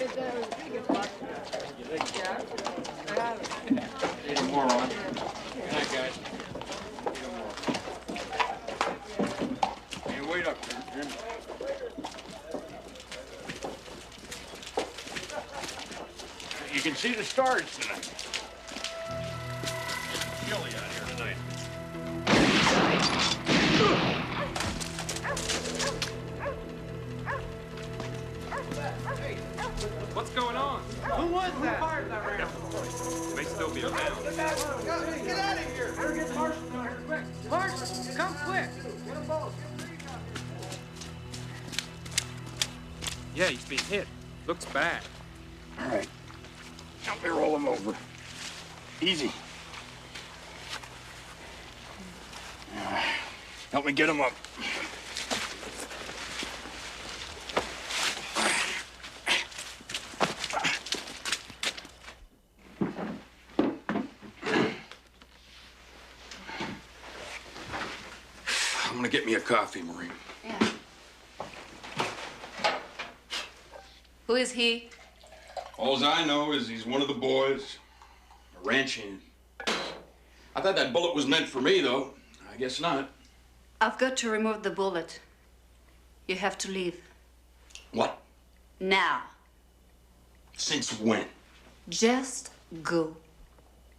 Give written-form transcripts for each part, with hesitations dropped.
Need more on. Good night, guys. Hey, wait up there, Jim. You can see the stars tonight. It's chilly out here tonight. What's going on? Who was that? Who fired that round? May still be around. Get out of here! Better get Marshall down here quick. Marshall, come quick. Get them both. Yeah, he's been hit. Looks bad. All right. Help me roll him over. Easy. Help me get him up. I'm gonna get me a coffee, Maureen. Yeah. Who is he? All I know is he's one of the boys, a ranch hand. I thought that bullet was meant for me, though. I guess not. I've got to remove the bullet. You have to leave. What? Now. Since when? Just go.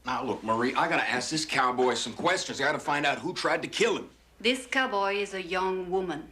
Now, look, Marie, I gotta ask this cowboy some questions. I gotta find out who tried to kill him. This cowboy is a young woman.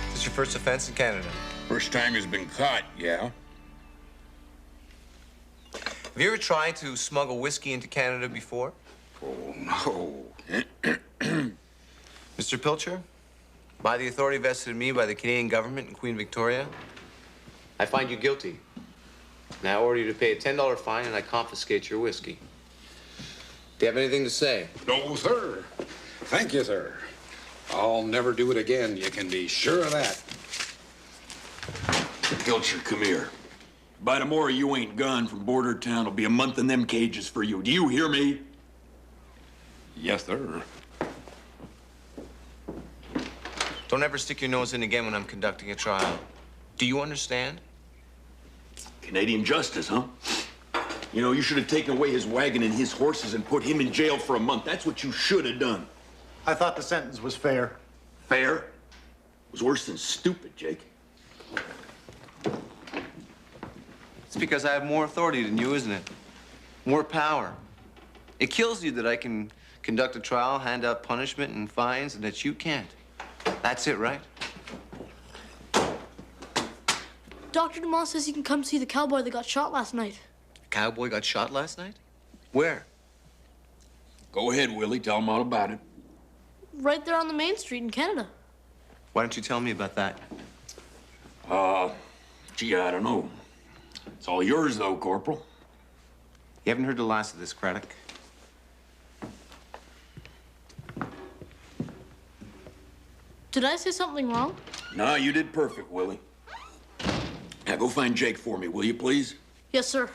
This is your first offense in Canada? First time he's been caught, yeah. Have you ever tried to smuggle whiskey into Canada before? Oh, no. Mr. Pilcher, by the authority vested in me by the Canadian government and Queen Victoria, I find you guilty. And I order you to pay a $10 fine and I confiscate your whiskey. Do you have anything to say? No, sir. Thank you, sir. I'll never do it again. You can be sure of that. Pilcher, come here. By tomorrow, you ain't gone from Bordertown. It'll be a month in them cages for you. Do you hear me? Yes, sir. Don't ever stick your nose in again when I'm conducting a trial. Do you understand? Canadian justice, huh? You know, you should have taken away his wagon and his horses and put him in jail for a month. That's what you should have done. I thought the sentence was fair. Fair? It was worse than stupid, Jake. It's because I have more authority than you, isn't it? More power. It kills you that I can conduct a trial, hand out punishment and fines, and that you can't. That's it, right? Dr. DeMont says he can come see the cowboy that got shot last night. The cowboy got shot last night? Where? Go ahead, Willie. Tell him all about it. Right there on the main street in Canada. Why don't you tell me about that? Gee, I don't know. It's all yours, though, Corporal. You haven't heard the last of this, Craddock. Did I say something wrong? No, you did perfect, Willie. Now, go find Jake for me, will you, please? Yes, sir.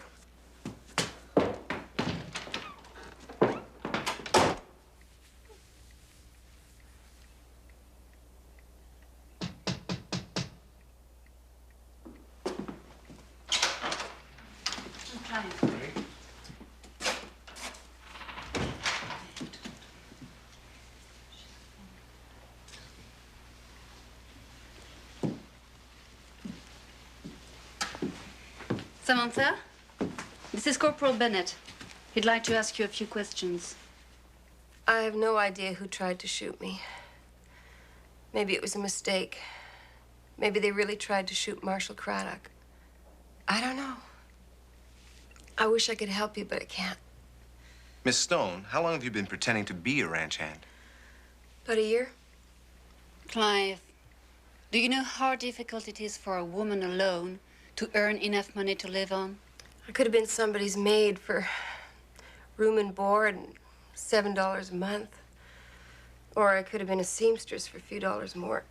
Samantha, this is Corporal Bennett. He'd like to ask you a few questions. I have no idea who tried to shoot me. Maybe it was a mistake. Maybe they really tried to shoot Marshal Craddock. I don't know. I wish I could help you, but I can't. Miss Stone, how long have you been pretending to be a ranch hand? About a year? Clive, do you know how difficult it is for a woman alone to earn enough money to live on? I could have been somebody's maid for room and board and $7 a month. Or I could have been a seamstress for a few dollars more.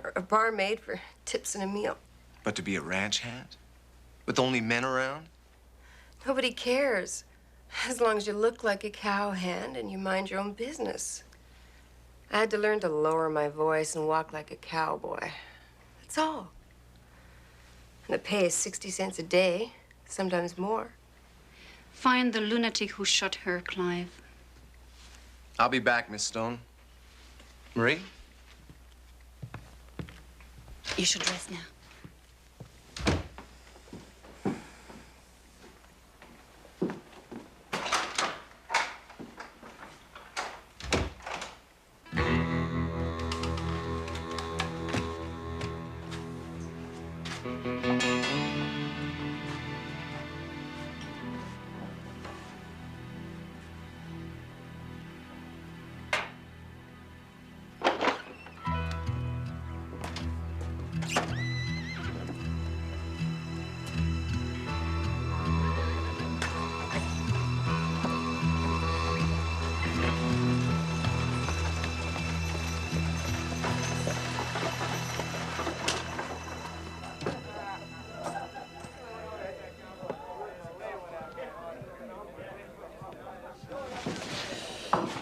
Or a barmaid for tips and a meal. But to be a ranch hand? With only men around? Nobody cares. As long as you look like a cowhand and you mind your own business. I had to learn to lower my voice and walk like a cowboy. That's all. And the pay is 60 cents a day, sometimes more. Find the lunatic who shot her, Clive. I'll be back, Miss Stone. Marie? You should dress now.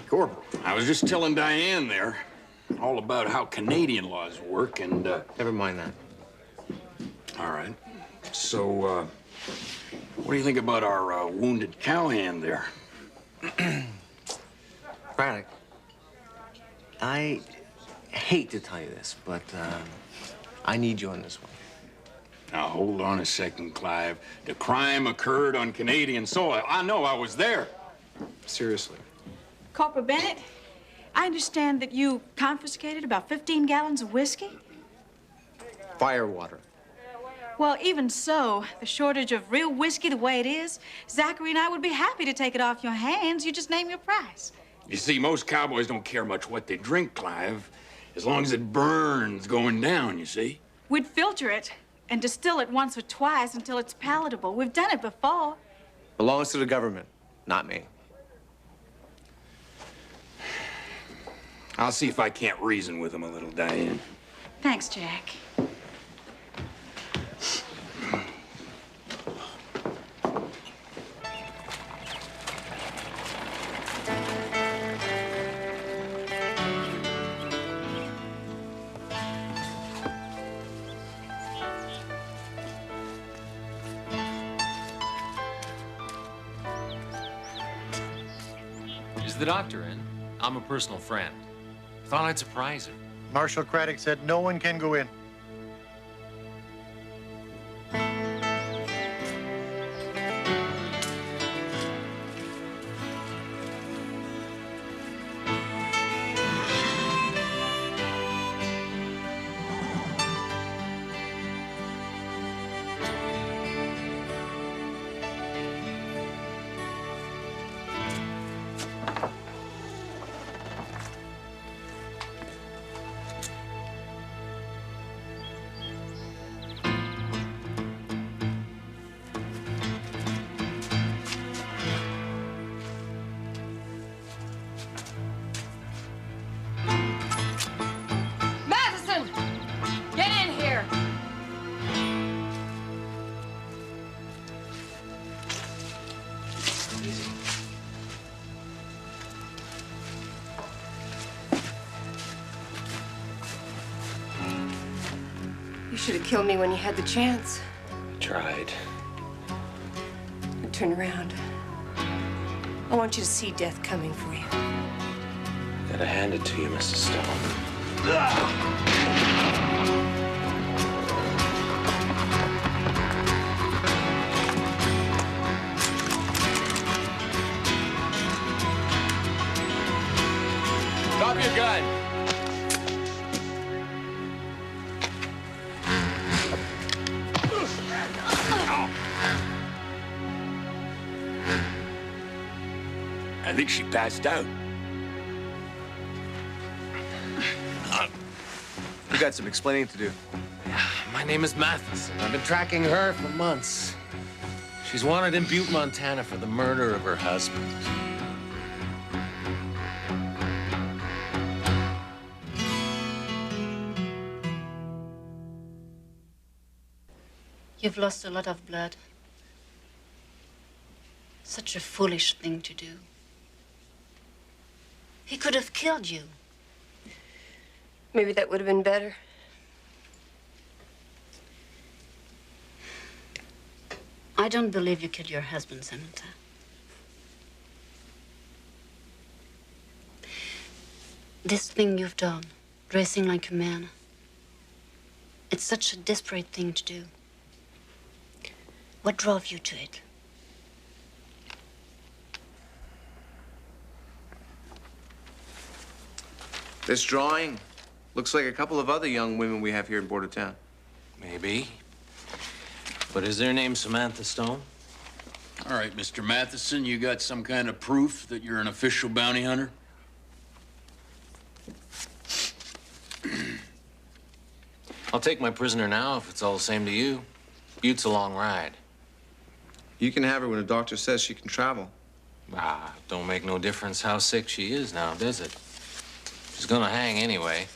Corporal, I was just telling Diane there all about how Canadian laws work, and, Never mind that. all right. So, what do you think about our wounded cowhand there? Craddock, I hate to tell you this, but I need you on this one. Now, hold on a second, Clive. The crime occurred on Canadian soil. I know, I was there. Seriously. Corporal Bennett, I understand that you confiscated about 15 gallons of whiskey? Firewater. Well, even so, the shortage of real whiskey the way it is, Zachary and I would be happy to take it off your hands. You just name your price. You see, most cowboys don't care much what they drink, Clive, as long as it burns going down, you see? We'd filter it and distill it once or twice until it's palatable. We've done it before. Belongs to the government, not me. I'll see if I can't reason with him a little, Diane. Thanks, Jack. Is the doctor in? I'm a personal friend. Thought I'd surprise her. Marshal Craddock said no one can go in. Should have killed me when you had the chance. I tried. Turn around. I want you to see death coming for you. Gotta hand it to you, Mrs. Stone. Drop your gun. I think she passed out. You got some explaining to do. My name is Matheson. I've been tracking her for months. She's wanted in Butte, Montana for the murder of her husband. You've lost a lot of blood. Such a foolish thing to do. He could have killed you. Maybe that would have been better. I don't believe you killed your husband, Samantha. This thing you've done, dressing like a man, it's such a desperate thing to do. What drove you to it? This drawing looks like a couple of other young women we have here in Bordertown. Maybe. But is their name Samantha Stone? All right, Mr. Matheson, you got some kind of proof that you're an official bounty hunter? I'll take my prisoner now if it's all the same to you. Butte's a long ride. You can have her when a doctor says she can travel. Ah, don't make no difference how sick she is now, does it? She's gonna hang anyway.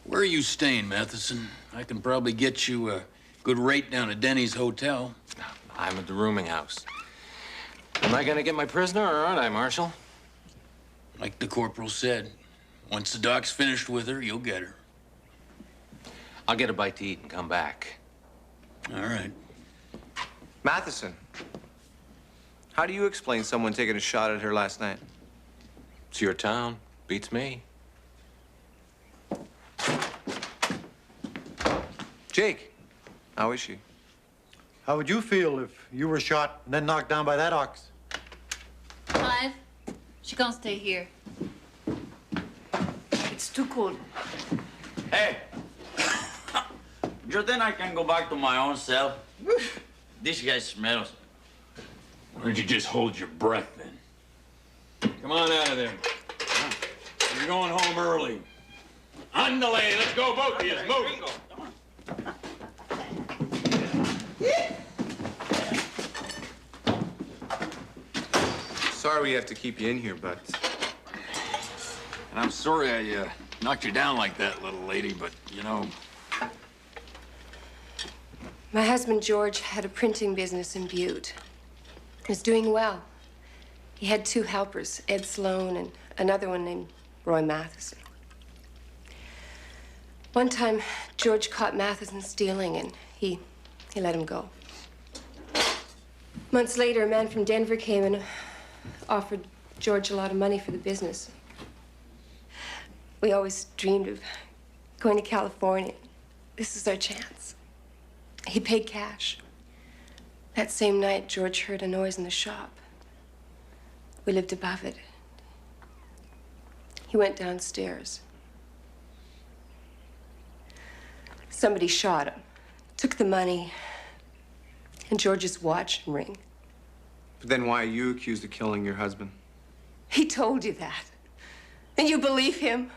Where are you staying, Matheson? I can probably get you a good rate down at Denny's hotel. I'm at the rooming house. Am I gonna get my prisoner or aren't I, Marshal? Like the corporal said, once the doc's finished with her, you'll get her. I'll get a bite to eat and come back. All right. Matheson, how do you explain someone taking a shot at her last night? It's your town. Beats me. Jake, how is she? How would you feel if you were shot and then knocked down by that ox? Clive, she can't stay here. It's too cold. Hey, you think I can go back to my own cell? This guy smells. Why don't you just hold your breath, then? Come on out of there. You're going home early. Andale, let's go, both of you. Move. Sorry we have to keep you in here, but... And I'm sorry I knocked you down like that, little lady, but, you know... My husband, George, had a printing business in Butte. He was doing well. He had two helpers, Ed Sloan and another one named Roy Matheson. One time, George caught Matheson stealing, and he let him go. Months later, a man from Denver came and offered George a lot of money for the business. We always dreamed of going to California. This is our chance. He paid cash. That same night, George heard a noise in the shop. We lived above it. He went downstairs. Somebody shot him, took the money, and George's watch and ring. But then why are you accused of killing your husband? He told you that. And you believe him?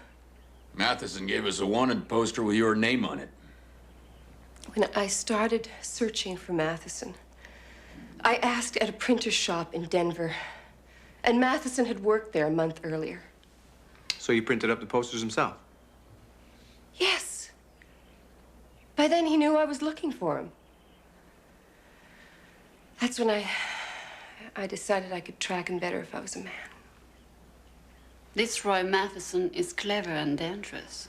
Matheson gave us a wanted poster with your name on it. When I started searching for Matheson, I asked at a printer's shop in Denver, and Matheson had worked there a month earlier. So he printed up the posters himself? Yes. By then, he knew I was looking for him. That's when I decided I could track him better if I was a man. This Roy Matheson is clever and dangerous.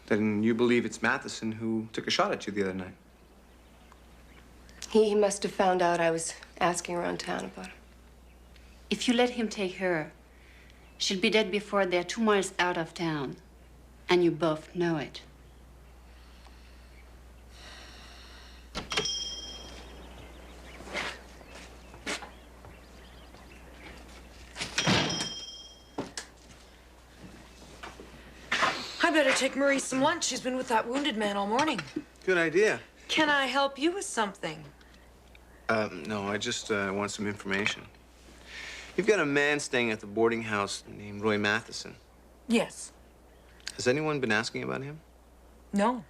Then you believe it's Matheson who took a shot at you the other night? He must have found out I was asking around town about him. If you let him take her, she'll be dead before they're 2 miles out of town. And you both know it. I better take Marie some lunch. She's been with that wounded man all morning. Good idea. Can I help you with something? No, I just want some information. You've got a man staying at the boarding house named Roy Matheson. Yes. Has anyone been asking about him? No.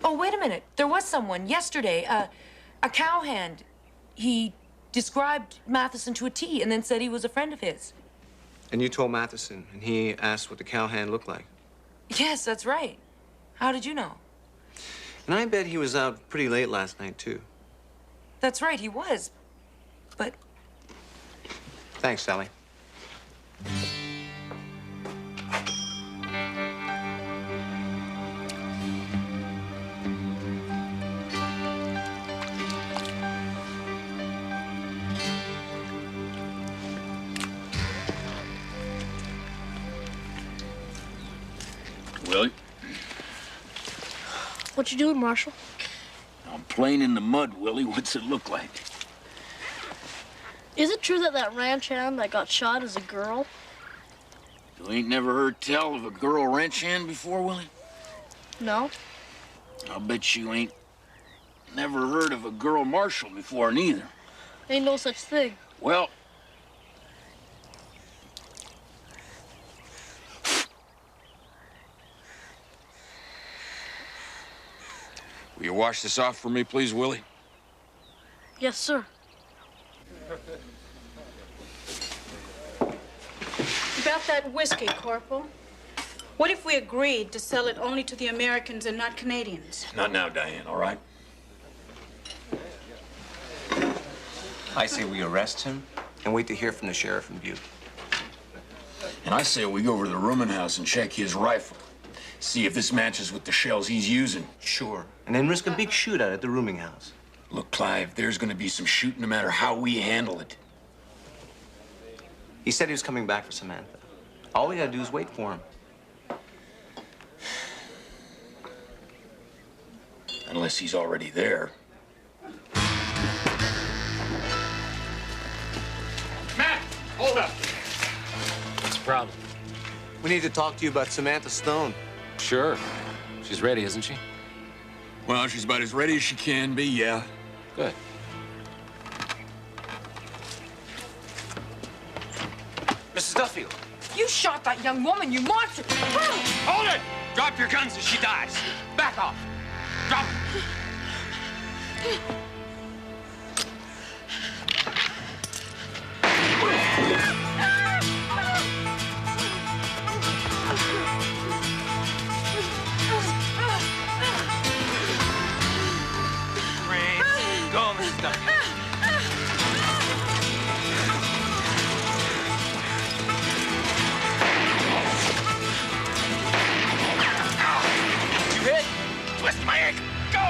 Oh, wait a minute. There was someone yesterday, a cowhand. He described Matheson to a T and then said he was a friend of his. And you told Matheson, and he asked what the cowhand looked like. Yes, that's right. How did you know? And I bet he was out pretty late last night, too. That's right, he was. But... Thanks, Sally. Willie? What you doing, Marshal? I'm playing in the mud, Willie. What's it look like? Is it true that that ranch hand that got shot is a girl? You ain't never heard tell of a girl ranch hand before, Willie? No. I'll bet you ain't never heard of a girl marshal before, neither. Ain't no such thing. Well... Will you wash this off for me, please, Willie? Yes, sir. About that whiskey, Corporal. What if we agreed to sell it only to the Americans and not Canadians? Not now, Diane, all right? I say we arrest him and wait to hear from the sheriff in Butte. And I say we go over to the rooming house and check his rifle. See if this matches with the shells he's using. Sure. And then risk a big shootout at the rooming house. Look, Clive, there's gonna be some shooting no matter how we handle it. He said he was coming back for Samantha. All we gotta do is wait for him. Unless he's already there. Matt, hold up. What's the problem? We need to talk to you about Samantha Stone. Sure. She's ready, isn't she? Well, she's about as ready as she can be, yeah. Good. Mrs. Duffield. You shot that young woman, you monster! Hold it! Drop your guns as she dies. Back off. Drop it. Go, Mrs. Duffield. You hit? Twist my ankle. Go!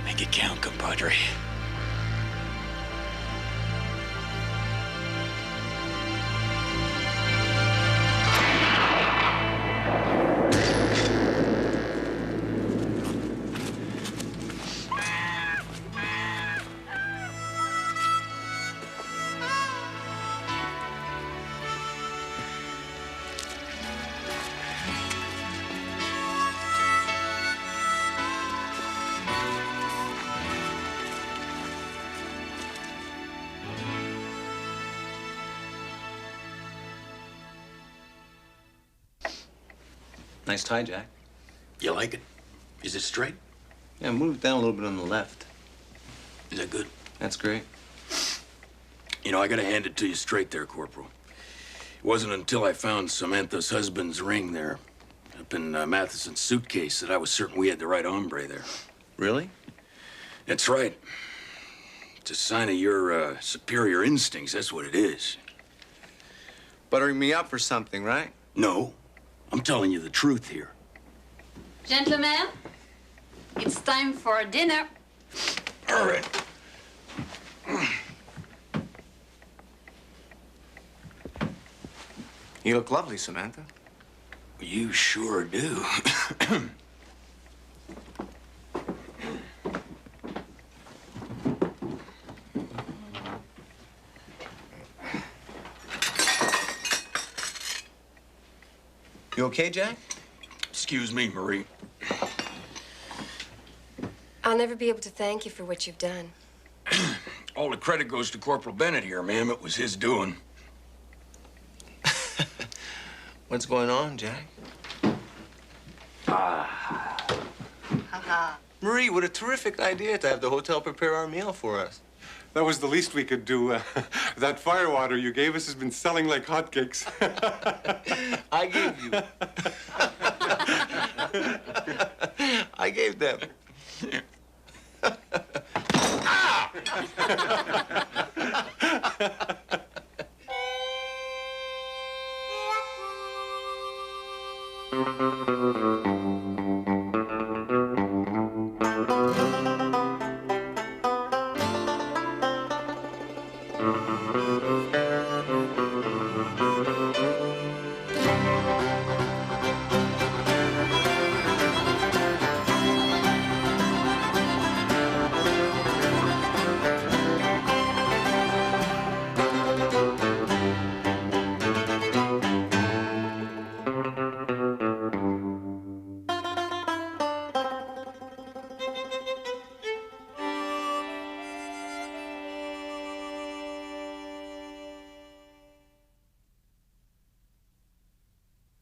Make it count, compadre. Nice tie, Jack. You like it? Is it straight? Yeah, move it down a little bit on the left. Is that good? That's great. You know, I gotta hand it to you straight there, Corporal. It wasn't until I found Samantha's husband's ring there up in Matheson's suitcase that I was certain we had the right hombre there. Really? That's right. It's a sign of your superior instincts, that's what it is. Buttering me up for something, right? No, I'm telling you the truth here. Gentlemen, it's time for dinner. All right. You look lovely, Samantha. You sure do. You okay, Jack? Excuse me, Marie. I'll never be able to thank you for what you've done. All the credit goes to Corporal Bennett here, ma'am. It was his doing. What's going on, Jack? Marie, what a terrific idea to have the hotel prepare our meal for us. That was the least we could do. That firewater you gave us has been selling like hotcakes. I gave you. I gave them. Ah!